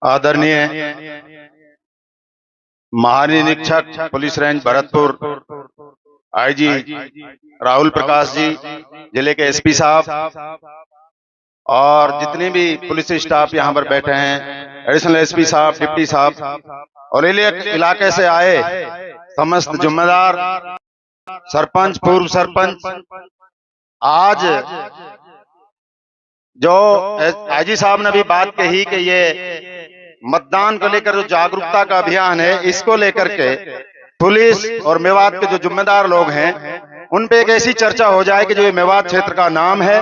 आदरणीय महानिरीक्षक police range Bharatpur IG Rahul Prakash ji, जिले के एसपी साहब और जितने भी पुलिस स्टाफ यहाँ पर बैठे हैं, एडिशनल एसपी साहब, डिप्टी साहब और इलाके से आए समस्त जिम्मेदार, सरपंच, पूर्व सरपंच। आज जो आईजी साहब ने भी बात कही कि ये मतदान को लेकर जो जागरूकता का अभियान है, इसको लेकर के पुलिस और मेवात के जो जिम्मेदार लोग हैं उन पे एक ऐसी चर्चा हो जाए कि जो ये मेवात क्षेत्र का नाम है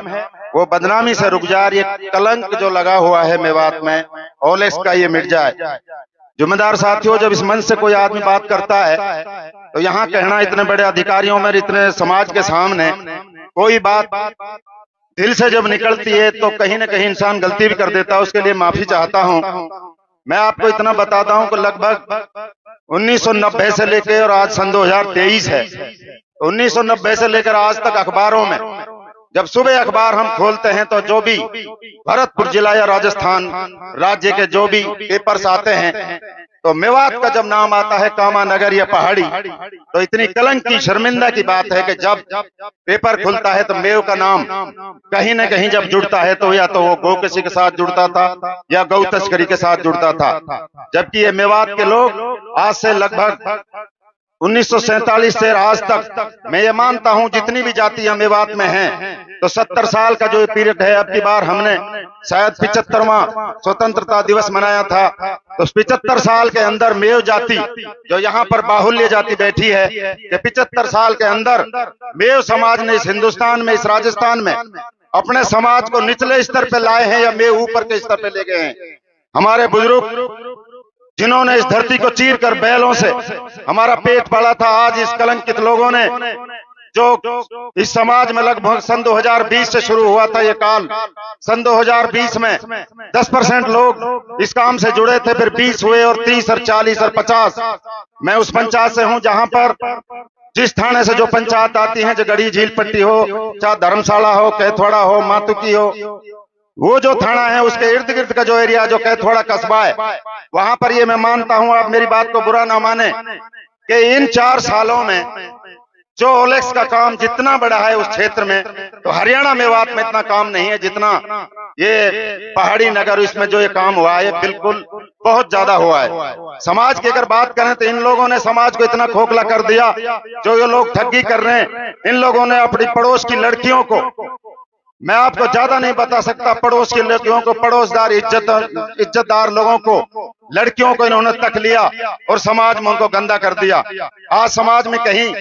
वो बदनामी से रुक जाए, ये कलंक जो लगा हुआ है मेवात में ओलेक्स का, ये मिट जाए। जिम्मेदार साथियों, जब इस मंच से कोई आदमी बात करता है तो यहाँ कहना इतने बड़े अधिकारियों में, इतने समाज के सामने कोई बात दिल से जब निकलती है तो कहीं ना कहीं इंसान गलती भी कर देता है, उसके लिए माफी चाहता हूँ। मैं आपको इतना बताता हूँ कि लगभग 1990 से लेकर और आज सन 2023 है, 1990 से लेकर आज तक अखबारों में जब सुबह अखबार हम खोलते हैं तो जो भी भरतपुर जिला या राजस्थान राज्य के जो भी पेपर्स आते हैं तो मेवात का जब नाम आता है, कामा नगर या पहाड़ी, तो इतनी कलंक की, शर्मिंदा की बात है कि जब पेपर खुलता है तो मेव का नाम कहीं न कहीं जब जुड़ता है तो या तो वो गौ किसी के साथ जुड़ता था या गौ तस्करी के साथ जुड़ता था। जबकि ये मेवात के लोग आज से लगभग 1947 से आज तक, मैं ये मानता हूं जितनी भी जातियां मेवात में हैं तो 70 साल का जो पीरियड है, अब की बार हमने शायद 75वां स्वतंत्रता दिवस मनाया था, तो 75 साल के अंदर मेव जाति जो यहाँ पर बाहुल्य जाति बैठी है कि 75 साल के अंदर मेव समाज ने इस हिंदुस्तान में, इस राजस्थान में अपने समाज को निचले स्तर पे लाए हैं या मेव ऊपर के स्तर पे ले गए हैं। हमारे बुजुर्ग जिन्होंने इस धरती को चीर कर बैलों से हमारा पेट पाला था, आज इस कलंकित लोगों ने जो इस समाज में लगभग सन 2020 से शुरू हुआ था ये काल, सन 2020 में 10% लोग इस काम से जुड़े थे, फिर 20 हुए और 30 और 40 और 50। मैं उस पंचायत से हूं जहां पर जिस थाने से जो पंचायत आती है, जो गढ़ी झील पट्टी हो, चाहे धर्मशाला हो, कैथवाड़ा हो, मातुकी हो, वो जो थाना है उसके इर्द गिर्द का जो एरिया, जो कैथवाड़ा कस्बा है, वहां पर ये मैं मानता हूं, आप मेरी बात को बुरा ना माने, कि इन 4 सालों में जो ओलेक्स का काम जितना बड़ा है उस क्षेत्र में, तो हरियाणा मेवात में इतना काम नहीं है जितना ये पहाड़ी नगर इसमें जो ये काम हुआ है, बिल्कुल बहुत ज्यादा हुआ है। समाज की अगर बात करें तो इन लोगों ने समाज को इतना खोखला कर दिया, जो ये लोग ठगी कर रहे हैं, इन लोगों ने अपनी पड़ोस की लड़कियों को, मैं आपको ज्यादा नहीं बता सकता, पड़ोस की लड़कियों को, पड़ोसदार इज्जतदार लोगों को, लड़कियों को इन्होंने तक लिया और समाज में उनको गंदा कर दिया। आज समाज में कहीं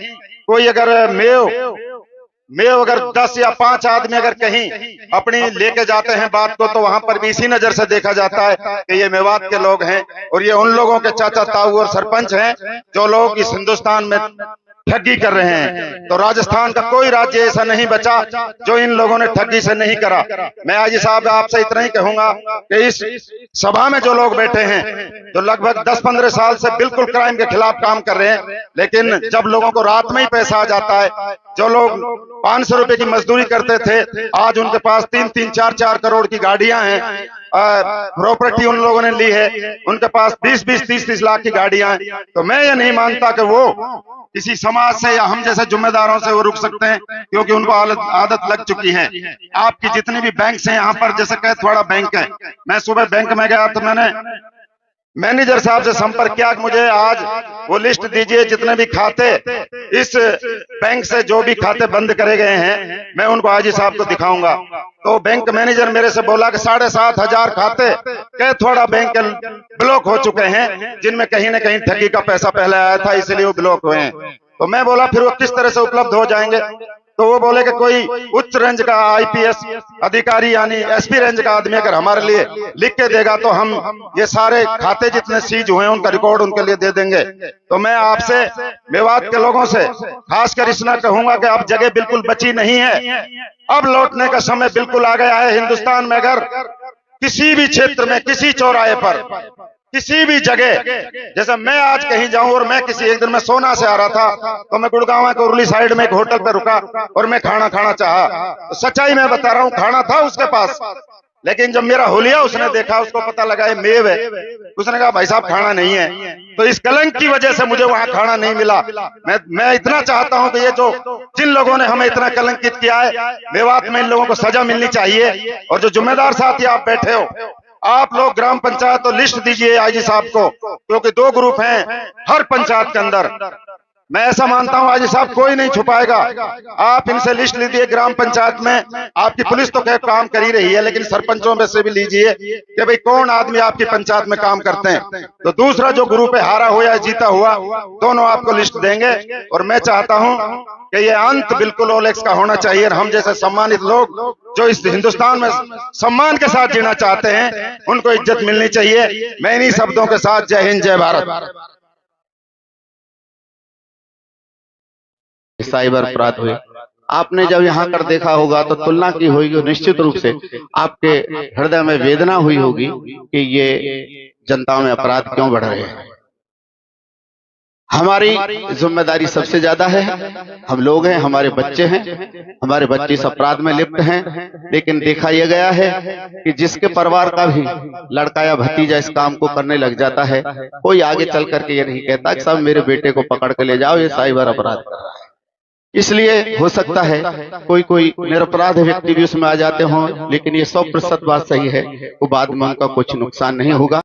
कोई अगर मेव अगर 10 या 5 आदमी अगर कहीं अपनी लेके जाते हैं बात को, तो वहां पर भी इसी नजर से देखा जाता है कि ये मेवात के लोग हैं और ये उन लोगों के चाचा ताऊ और सरपंच हैं जो लोग इस हिंदुस्तान में ठगी कर रहे हैं। तो राजस्थान का कोई राज्य ऐसा नहीं बचा जो इन लोगों ने ठगी से नहीं करा। मैं आज साहब आपसे इतना ही कहूंगा कि इस सभा में जो लोग बैठे हैं जो लगभग 10-15 साल से बिल्कुल क्राइम के खिलाफ काम कर रहे हैं, लेकिन जब लोगों को रात में ही पैसा आ जाता है, जो लोग 500 रुपए की मजदूरी करते थे, आज उनके पास 3-3, 4-4 करोड़ की गाड़ियां हैं, प्रॉपर्टी उन लोगों ने ली है, उनके पास 20-20, 30-30 लाख की गाड़ियां हैं। तो मैं ये नहीं मानता कि वो किसी समाज से या हम जैसे जिम्मेदारों से वो रुक सकते हैं, क्योंकि उनको आदत लग चुकी है। आपकी जितनी भी बैंक हैं यहाँ पर, जैसे कैथवाड़ा बैंक है, मैं सुबह बैंक में गया तो मैंने मैनेजर साहब से संपर्क किया कि मुझे आज वो लिस्ट दीजिए जितने भी खाते इस बैंक से, जो भी खाते बंद करे गए हैं, मैं उनको आईजी साहब को दिखाऊंगा। तो बैंक मैनेजर मेरे से बोला कि 7,500 खाते कैथवाड़ा बैंक के ब्लॉक हो चुके हैं, जिनमें कहीं ना कहीं ठगी का पैसा पहले आया था, इसलिए वो ब्लॉक हुए हैं। तो मैं बोला फिर वो किस तरह से उपलब्ध हो जाएंगे? तो वो बोले कि कोई उच्च रेंज का आईपीएस अधिकारी यानी एसपी रेंज का आदमी अगर हमारे लिए लिख के देगा तो हम ये सारे खाते जितने सीज हुए हैं उनका रिकॉर्ड उनके लिए दे देंगे। तो मैं आपसे मेवात के लोगों से खासकर इतना कहूंगा कि अब जगह बिल्कुल बची नहीं है, अब लौटने का समय बिल्कुल आ गया है। हिंदुस्तान में अगर किसी भी क्षेत्र में, किसी चौराहे पर, किसी भी जगह, जैसे मैं आज कहीं जाऊं और मैं एक दिन मैं सोना से आ रहा था तो मैं गुड़गांव के उरली साइड में एक होटल पे रुका और मैं खाना खाना चाहा, तो सच्चाई मैं बता रहा हूं, खाना था उसके पास, लेकिन जब मेरा हुलिया उसने देखा, उसको पता लगा ये मेव है, उसने कहा भाई साहब खाना नहीं है। तो इस कलंक की वजह से मुझे वहां खाना नहीं मिला। मैं इतना चाहता हूं कि ये जो जिन लोगों ने हमें इतना कलंकित किया है, मेवात में इन लोगों को सजा मिलनी चाहिए। और जो जिम्मेदार साथी आप बैठे हो, आप लोग ग्राम पंचायत तो लिस्ट दीजिए आईजी साहब को, क्योंकि 2 ग्रुप हैं हर पंचायत के अंदर। मैं ऐसा मानता हूं आईजी साहब कोई नहीं छुपाएगा। आप इनसे लिस्ट लीजिए ग्राम पंचायत में। आपकी पुलिस तो क्या काम कर ही रही है, लेकिन सरपंचों में से भी लीजिए कि भाई कौन आदमी आपकी पंचायत में काम करते हैं। तो दूसरा जो ग्रुप है, हारा हुआ या जीता हुआ, दोनों आपको लिस्ट देंगे। और मैं चाहता हूं कि ये अंत बिल्कुल ओलेक्स का होना चाहिए। हम जैसे सम्मानित लोग जो इस हिंदुस्तान में सम्मान के साथ जीना चाहते हैं, उनको इज्जत मिलनी चाहिए। मैं इन्हीं शब्दों के साथ जय हिंद जय भारत। साइबर अपराध हुए, आपने जब यहाँ कर देखा होगा तो तुलना की होगी, निश्चित रूप से आपके हृदय में वेदना हुई होगी कि ये जनता में अपराध क्यों बढ़ रहे हैं। हमारी जिम्मेदारी सबसे ज्यादा है, हम लोग हैं, हमारे बच्चे हैं, हमारे बच्चे इस अपराध में लिप्त हैं। लेकिन देखा यह गया है कि जिसके परिवार का भी लड़का या भतीजा इस काम को करने लग जाता है, कोई आगे चल करके ये नहीं कहता कि साहब मेरे बेटे को पकड़ के ले जाओ, ये साइबर अपराध कर रहा है। इसलिए हो सकता है कोई निरपराध व्यक्ति भी उसमें आ जाते हों, लेकिन ये 100% बात सही है, वो बाद में उनका कुछ नुकसान नहीं होगा।